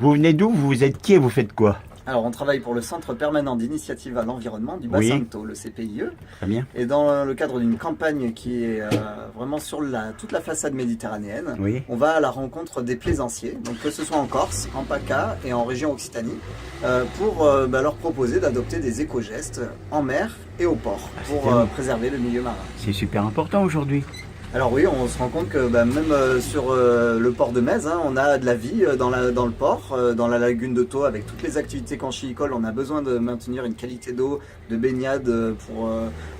Vous venez d'où? Vous êtes qui et vous faites quoi? Alors, on travaille pour le Centre permanent d'initiative à l'environnement du Oui. bassin de Thau, le CPIE. Très bien. Et dans le cadre d'une campagne qui est vraiment sur toute la façade méditerranéenne, Oui. on va à la rencontre des plaisanciers, donc que ce soit en Corse, en PACA et en région Occitanie, pour leur proposer d'adopter des éco-gestes en mer et au port pour préserver le milieu marin. C'est super important aujourd'hui. Alors oui, on se rend compte que même sur le port de Metz, hein, on a de la vie dans le port, dans la lagune de Thau, avec toutes les activités conchylicoles. On a besoin de maintenir une qualité d'eau, de baignade pour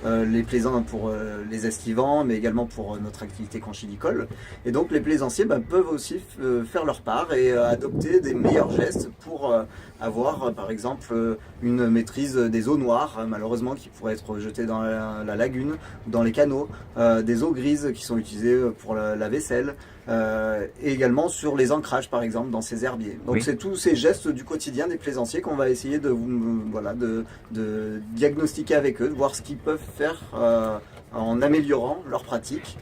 les plaisants, pour les estivants, mais également pour notre activité conchylicole. Et donc les plaisanciers peuvent aussi faire leur part et adopter des meilleurs gestes pour avoir par exemple une maîtrise des eaux noires, malheureusement, qui pourraient être jetées dans la lagune ou dans les canaux, des eaux grises qui sont utilisées pour la vaisselle, et également sur les ancrages par exemple dans ces herbiers. Donc oui. C'est tous ces gestes du quotidien des plaisanciers qu'on va essayer de diagnostiquer avec eux, de voir ce qu'ils peuvent faire en améliorant leur pratique.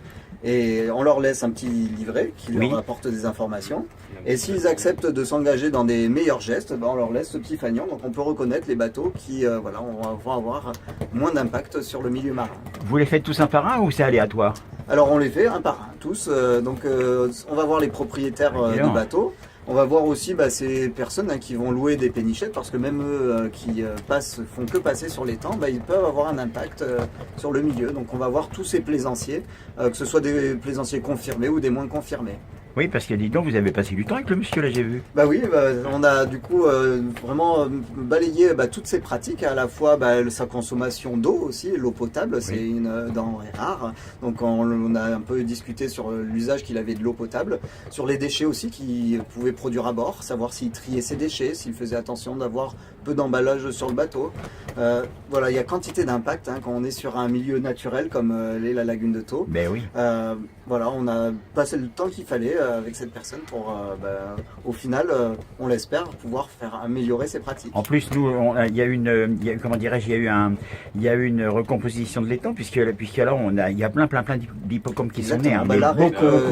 Et on leur laisse un petit livret qui leur apporte des informations. Et s'ils acceptent de s'engager dans des meilleurs gestes, on leur laisse ce petit fanion. Donc on peut reconnaître les bateaux qui vont avoir moins d'impact sur le milieu marin. Vous les faites tous un par un ou c'est aléatoire? Alors on les fait un par un, tous. On va voir les propriétaires de bateaux. On va voir aussi ces personnes qui vont louer des pénichettes, parce que même eux qui font que passer sur les temps, ils peuvent avoir un impact sur le milieu. Donc on va voir tous ces plaisanciers, que ce soit des plaisanciers confirmés ou des moins confirmés. Oui, parce que dis donc, vous avez passé du temps avec le monsieur là, j'ai vu. On a du coup vraiment balayé toutes ces pratiques, à la fois sa consommation d'eau aussi, l'eau potable, c'est une denrée rare. Donc on a un peu discuté sur l'usage qu'il avait de l'eau potable, sur les déchets aussi qu'il pouvait produire à bord, savoir s'il triait ses déchets, s'il faisait attention d'avoir peu d'emballage sur le bateau. Il y a quantité d'impact quand on est sur un milieu naturel comme l'est la lagune de Thau. Ben oui. On a passé le temps qu'il fallait avec cette personne pour, au final, on l'espère, pouvoir faire améliorer ses pratiques. En plus, nous, il y a eu une recomposition de l'étang, puisque là, il y a plein d'hippocampes qui sont nés.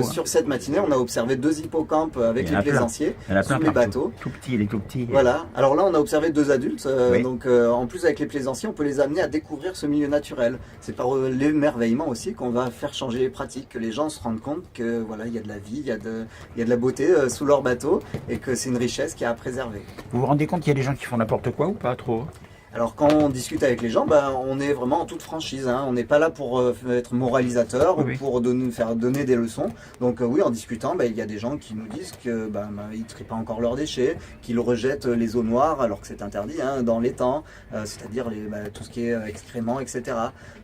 Sur cette matinée, on a observé 2 hippocampes avec les plaisanciers sous les bateaux. Tout petits, les tout petits. Voilà. Alors là, on a observé 2 adultes. Donc, en plus, avec les plaisanciers, on peut les amener à découvrir ce milieu naturel. C'est par l'émerveillement aussi qu'on va faire changer les pratiques, que les gens se rendent compte que il y a de la vie, il y a de la beauté sous leur bateau, et que c'est une richesse qui est à préserver. Vous vous rendez compte qu'il y a des gens qui font n'importe quoi ou pas trop? Alors quand on discute avec les gens, on est vraiment en toute franchise. On n'est pas là pour être moralisateur ou pour faire donner des leçons. Donc en discutant, il y a des gens qui nous disent que ils ne trient pas encore leurs déchets, qu'ils rejettent les eaux noires alors que c'est interdit dans l'étang, c'est-à-dire tout ce qui est excréments, etc.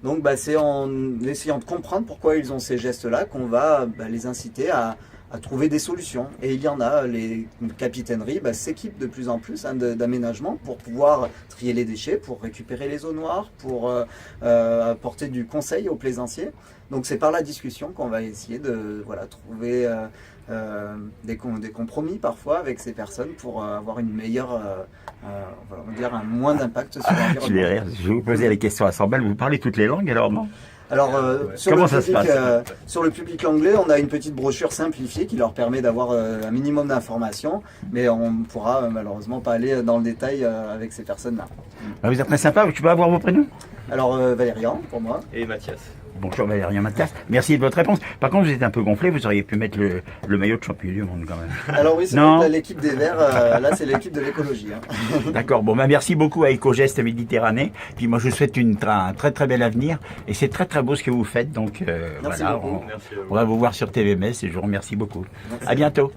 Donc c'est en essayant de comprendre pourquoi ils ont ces gestes-là qu'on va les inciter à trouver des solutions. Et il y en a, les capitaineries s'équipent de plus en plus d'aménagements pour pouvoir trier les déchets, pour récupérer les eaux noires, pour apporter du conseil aux plaisanciers. Donc c'est par la discussion qu'on va essayer de trouver des compromis parfois avec ces personnes pour avoir une meilleure, un moins d'impact sur l'environnement. Je vais vous poser les questions à 100 balles. Vous parlez toutes les langues alors, non? Alors, sur le public anglais, on a une petite brochure simplifiée qui leur permet d'avoir un minimum d'informations, mais on ne pourra malheureusement pas aller dans le détail avec ces personnes-là. Vous êtes très sympa, tu peux avoir vos prénoms? Alors, Valérian, pour moi. Et Mathias. Bonjour Valérian Mathias, merci de votre réponse. Par contre, vous êtes un peu gonflé, vous auriez pu mettre le maillot de champion du monde quand même. Alors oui, c'est l'équipe des Verts, là c'est l'équipe de l'écologie. D'accord, merci beaucoup à Éco-Gestes Méditerranée. Puis moi je vous souhaite un très très bel avenir. Et c'est très très beau ce que vous faites. Donc merci beaucoup. On va vous voir sur TVMS et je vous remercie beaucoup. Merci. À bientôt.